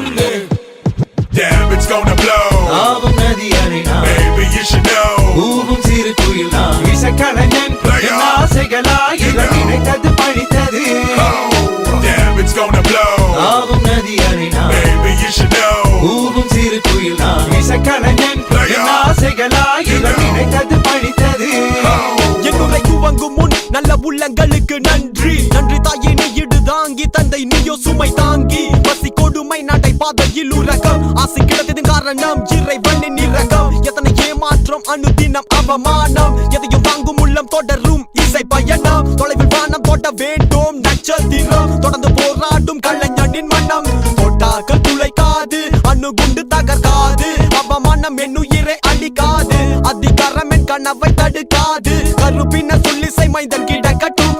சொல்லு. Damn, it's gonna blow. ஆவும் நதி அலைனா Baby, you should know. ஊவும் சிறு குயில் நான் இசைக்கலைஞன் என் ஆசைகளாயிரம் நினைத்தது பழித்தது. Damn, it's gonna blow. ஆவும் நதி அலைனா Baby, you should know. ஊவும் சிறு குயில் நான் இசைக்கலைஞன் என் ஆசைகளாயிரம் நினைத்தது பழித்தது. என்னுரை துவங்கும் முன் நல்ல உள்ளங்களுக்கு நன்றி. நன்றி தாயே நீ இடு தாங்கி தந்தை நீயோ சுமை தாங்கி. பசி கொடுமை நடை பாதையில் உறக்கம் ஆசை கிடத்ததின் காரணம் இறைவனின் இரக்கம். எத்தனை ஏமாற்றம் அனுதினம் அவமானம் எதையும் வாங்கும் உள்ளம் தொடரும் இசை பயணம். தொலைவில் வானம் தொட வேண்டும் நட்சத்திரம் தொடர்ந்து போராடும் கலைஞனின் மனம். தொட்டாக்கள் துளைக்காது அணுகுண்டு தகர்க்காது அவமானம் என்னுயிரை அழிக்காது அதிகாரம் என் கனவை தடுக்காது. கருப்பின சொல்லிசை மைந்தன் கிடக்கட்டும்